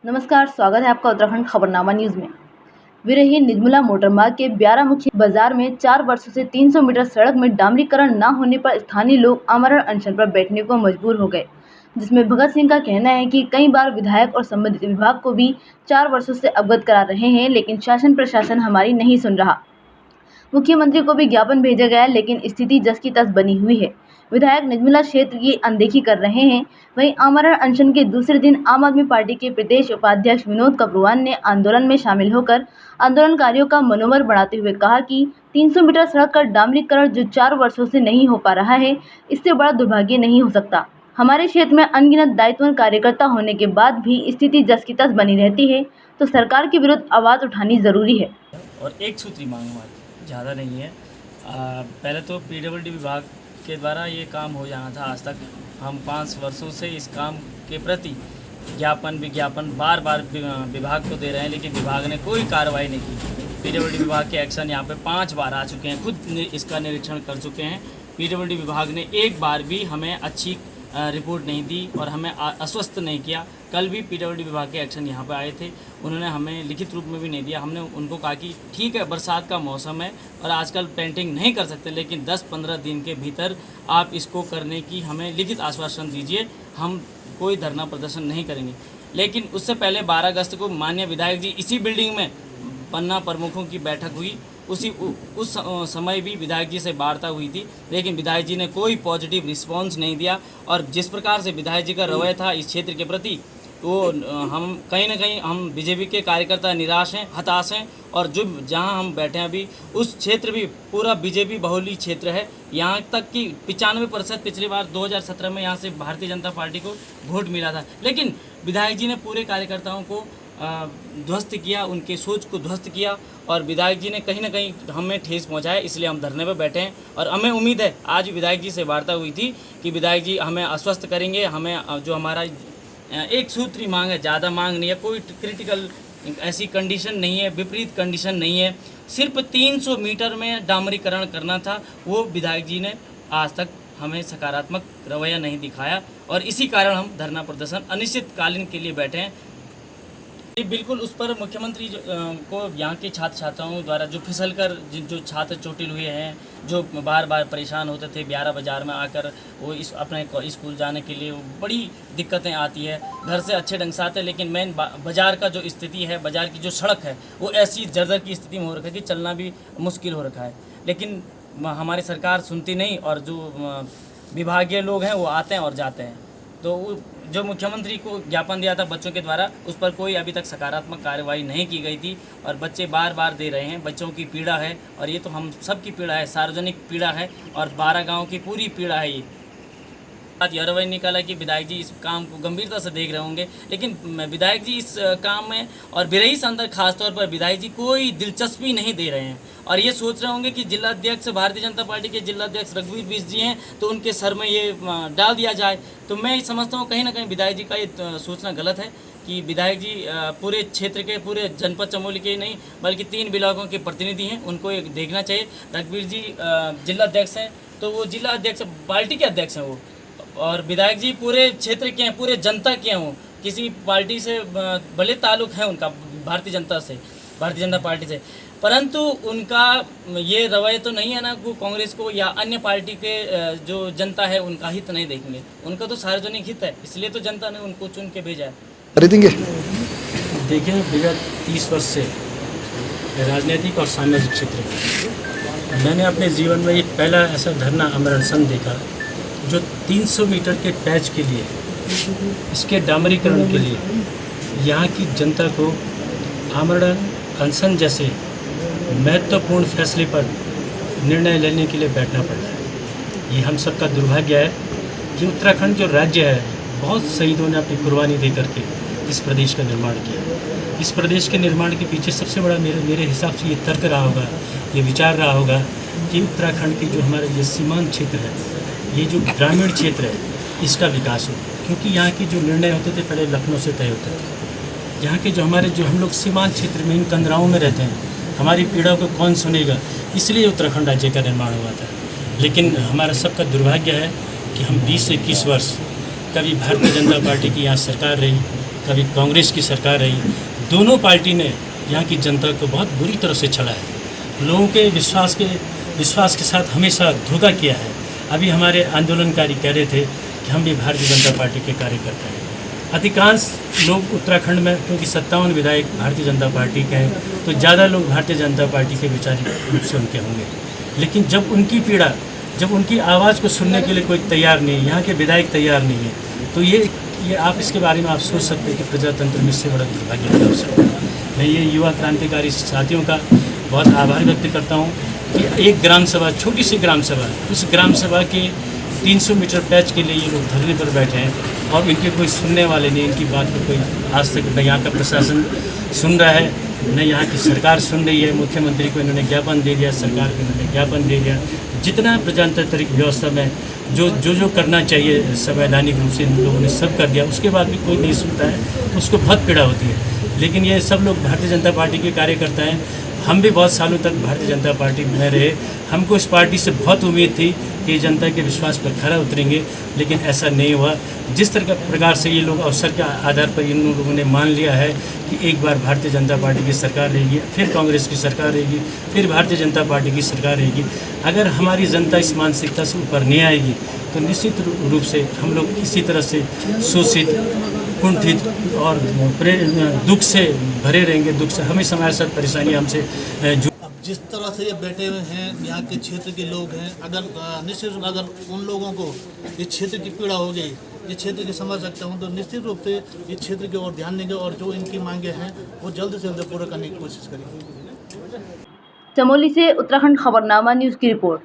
नमस्कार, स्वागत है आपका उत्तराखंड खबरनामा न्यूज में। विरहीन निजमुला मोटरमार्ग के ब्यारा मुखी बाजार में 4 वर्षों से 300 मीटर सड़क में डामरीकरण न होने पर स्थानीय लोग आमरण अनशन पर बैठने को मजबूर हो गए, जिसमें भगत सिंह का कहना है कि कई बार विधायक और संबंधित विभाग को भी 4 वर्षों से अवगत करा रहे हैं, लेकिन शासन प्रशासन हमारी नहीं सुन रहा। मुख्यमंत्री को भी ज्ञापन भेजा गया, लेकिन स्थिति जस की तस बनी हुई है। विधायक निजमुला क्षेत्र की अनदेखी कर रहे हैं। वहीं आमरण अनशन के दूसरे दिन आम आदमी पार्टी के प्रदेश उपाध्यक्ष विनोद कपरवान ने आंदोलन में शामिल होकर आंदोलनकारियों का मनोबल बढ़ाते हुए कहा कि 300 मीटर सड़क का डामरीकरण जो 4 वर्षों से नहीं हो पा रहा है, इससे बड़ा दुर्भाग्य नहीं हो सकता। हमारे क्षेत्र में अनगिनत दायित्ववान कार्यकर्ता होने के बाद भी स्थिति जस की तस बनी रहती है, तो सरकार के विरुद्ध आवाज़ उठानी जरूरी है। और एक सूत्री मांग हमारी ज़्यादा नहीं है। पहले तो पीडब्ल्यूडी विभाग के द्वारा ये काम हो जाना था। आज तक हम 5 वर्षों से इस काम के प्रति विज्ञापन बार बार विभाग को दे रहे हैं, लेकिन विभाग ने कोई कार्रवाई नहीं की। पीडब्ल्यूडी विभाग के एक्शन यहाँ पे 5 बार आ चुके हैं, खुद इसका निरीक्षण कर चुके हैं। पीडब्ल्यूडी विभाग ने एक बार भी हमें अच्छी रिपोर्ट नहीं दी और हमें आश्वस्त नहीं किया। कल भी पीडब्ल्यूडी विभाग के एक्शन यहाँ पर आए थे, उन्होंने हमें लिखित रूप में भी नहीं दिया। हमने उनको कहा कि ठीक है, बरसात का मौसम है और आजकल पेंटिंग नहीं कर सकते, लेकिन 10-15 दिन के भीतर आप इसको करने की हमें लिखित आश्वासन दीजिए, हम कोई धरना प्रदर्शन नहीं करेंगे। लेकिन उससे पहले 12 अगस्त को माननीय विधायक जी इसी बिल्डिंग में पन्ना प्रमुखों की बैठक हुई। उस समय भी विधायक जी से वार्ता हुई थी, लेकिन विधायक जी ने कोई पॉजिटिव रिस्पांस नहीं दिया। और जिस प्रकार से विधायक जी का रवैया था इस क्षेत्र के प्रति, वो हम कहीं ना कहीं हम बीजेपी के कार्यकर्ता निराश हैं, हताश हैं। और जो जहां हम बैठे हैं अभी, उस क्षेत्र भी पूरा बीजेपी बहुली क्षेत्र है। यहाँ तक कि 95% पिछली बार 2017 में यहाँ से भारतीय जनता पार्टी को वोट मिला था, लेकिन विधायक जी ने पूरे कार्यकर्ताओं को ध्वस्त किया, उनके सोच को ध्वस्त किया। और विधायक जी ने कहीं ना कहीं हमें ठेस पहुंचाया, इसलिए हम धरने पर बैठे हैं। और हमें उम्मीद है, आज विधायक जी से वार्ता हुई थी कि विधायक जी हमें आश्वस्त करेंगे। हमें जो हमारा एक सूत्री मांग है, ज़्यादा मांग नहीं है, कोई क्रिटिकल ऐसी कंडीशन नहीं है, विपरीत कंडीशन नहीं है, सिर्फ 300 मीटर में डामरीकरण करना था। वो विधायक जी ने आज तक हमें सकारात्मक रवैया नहीं दिखाया और इसी कारण हम धरना प्रदर्शन अनिश्चितकालीन के लिए बैठे हैं। बिल्कुल उस पर मुख्यमंत्री को यहाँ के छात्र छात्राओं द्वारा जो फिसल कर जो छात्र चोटिल हुए हैं, जो बार बार परेशान होते थे ब्यारा बाज़ार में आकर, वो अपने स्कूल जाने के लिए बड़ी दिक्कतें आती है। घर से अच्छे ढंग से आते हैं, लेकिन मेन बाज़ार का जो स्थिति है, बाज़ार की जो सड़क है, वो ऐसी जर्जर की स्थिति में हो रखा है कि चलना भी मुश्किल हो रखा है। लेकिन हमारी सरकार सुनती नहीं और जो विभागीय लोग हैं वो आते हैं और जाते हैं। तो जो मुख्यमंत्री को ज्ञापन दिया था बच्चों के द्वारा, उस पर कोई अभी तक सकारात्मक कार्रवाई नहीं की गई थी और बच्चे बार बार दे रहे हैं। बच्चों की पीड़ा है और ये तो हम सब की पीड़ा है, सार्वजनिक पीड़ा है और 12 गांव की पूरी पीड़ा है। ये यह रवैया निकाला कि विधायक जी इस काम को गंभीरता से देख रहे होंगे, लेकिन विधायक जी इस काम में और बिरही से अंदर खासतौर पर विधायक जी कोई दिलचस्पी नहीं दे रहे हैं और ये सोच रहे होंगे कि जिलाध्यक्ष भारतीय जनता पार्टी के जिलाध्यक्ष रघुवीर बिष्ट जी हैं, तो उनके सर में ये डाल दिया जाए। तो मैं समझता हूँ कहीं ना कहीं विधायक जी का ये सोचना गलत है कि विधायक जी पूरे क्षेत्र के, पूरे जनपद चमोली के नहीं बल्कि 3 ब्लॉकों के प्रतिनिधि हैं, उनको एक देखना चाहिए। रघुवीर जी जिलाध्यक्ष हैं, तो वो जिलाध्यक्ष पार्टी के अध्यक्ष हैं वो, और विधायक जी पूरे क्षेत्र के हैं, पूरे जनता के हों, किसी पार्टी से भले ताल्लुक़ है उनका भारतीय जनता पार्टी से, परंतु उनका ये रवैया तो नहीं है ना कि कांग्रेस को या अन्य पार्टी के जो जनता है उनका हित नहीं देखेंगे। उनका तो सार्वजनिक हित है, इसलिए तो जनता ने उनको चुन के भेजा है। खरीदेंगे। देखिए, विगत 30 वर्ष से राजनीतिक और सामाजिक क्षेत्र में मैंने अपने जीवन में एक पहला ऐसा धरना आमरण अनशन देखा जो 300 मीटर के पैच के लिए, इसके डामरीकरण के लिए यहाँ की जनता को आमरण अनशन जैसे महत्वपूर्ण फैसले पर निर्णय लेने के लिए बैठना पड़ा है। ये हम सबका दुर्भाग्य है कि उत्तराखंड जो राज्य है, बहुत शहीदों ने अपनी कुर्बानी दे करके इस प्रदेश का निर्माण किया। इस प्रदेश के निर्माण के पीछे सबसे बड़ा मेरे हिसाब से ये तर्क रहा होगा, ये विचार रहा होगा कि उत्तराखंड के जो हमारे ये सीमांत क्षेत्र है, ये जो ग्रामीण क्षेत्र है, इसका विकास हो। क्योंकि यहाँ के जो निर्णय होते थे पहले लखनऊ से तय होते थे। यहाँ के जो हम लोग सीमांत क्षेत्र में इन कंदराओं में रहते हैं, हमारी पीड़ा को कौन सुनेगा, इसलिए उत्तराखंड राज्य का निर्माण हुआ था। लेकिन हमारा सबका दुर्भाग्य है कि हम 20 से 21 वर्ष कभी भारतीय जनता पार्टी की यहाँ सरकार रही, कभी कांग्रेस की सरकार रही, दोनों पार्टी ने यहाँ की जनता को बहुत बुरी तरह से छला है। लोगों के विश्वास के साथ हमेशा धोखा किया है। अभी हमारे आंदोलनकारी कह रहे थे कि हम भी भारतीय जनता पार्टी के कार्यकर्ता हैं। अधिकांश लोग उत्तराखंड में, क्योंकि 57 विधायक भारतीय जनता पार्टी के हैं, तो ज़्यादा लोग भारतीय जनता पार्टी के वैचारिक रूप से उनके होंगे। लेकिन जब उनकी पीड़ा, जब उनकी आवाज़ को सुनने के लिए कोई तैयार नहीं है, यहाँ के विधायक तैयार नहीं है, तो ये आप इसके बारे में आप सोच सकते हैं कि प्रजातंत्र में इससे बड़ा दुर्भाग्य क्या हो सकता है। मैं ये युवा क्रांतिकारी साथियों का बहुत आभार व्यक्त करता हूँ कि एक ग्राम सभा, छोटी सी ग्राम सभा, उस ग्राम सभा के 300 मीटर पैच के लिए ये लोग धरने पर बैठे हैं और इनके कोई सुनने वाले नहीं, इनकी बात को कोई आज तक न यहाँ का प्रशासन सुन रहा है, न यहाँ की सरकार सुन रही है। मुख्यमंत्री को इन्होंने ज्ञापन दे दिया, सरकार को इन्होंने ज्ञापन दे दिया। जितना प्रजातांत्रिक व्यवस्था में जो करना चाहिए संवैधानिक रूप से इन लोगों ने सब कर दिया, उसके बाद भी कोई नहीं सुनता है, तो उसको बहुत पीड़ा होती है। लेकिन ये सब लोग भारतीय जनता पार्टी के कार्यकर्ता हैं। हम भी बहुत सालों तक भारतीय जनता पार्टी में रहे। हमको इस पार्टी से बहुत उम्मीद थी कि जनता के विश्वास पर खरा उतरेंगे, लेकिन ऐसा नहीं हुआ। जिस तरह प्रकार से ये लोग अवसर के आधार पर इन लोगों ने मान लिया है कि एक बार भारतीय जनता पार्टी की सरकार रहेगी, फिर कांग्रेस की सरकार रहेगी, फिर भारतीय जनता पार्टी की सरकार रहेगी। अगर हमारी जनता इस मानसिकता से ऊपर नहीं आएगी तो निश्चित रूप से हम लोग इसी तरह से शोषित, कुंठित और दुख से भरे रहेंगे। दुख से हमें हमारे साथ परेशानी हमसे अब जिस तरह से ये बैठे हुए हैं, यहाँ के क्षेत्र के लोग हैं, अगर निश्चित रूप अगर उन लोगों को इस क्षेत्र की पीड़ा हो गई, इस क्षेत्र की समझ सकता हूँ, तो निश्चित रूप से इस क्षेत्र की ओर ध्यान देंगे और जो इनकी मांगे हैं वो जल्द से जल्द पूरा करने की कोशिश करेंगे। चमोली से उत्तराखंड खबरनामा न्यूज़ की रिपोर्ट।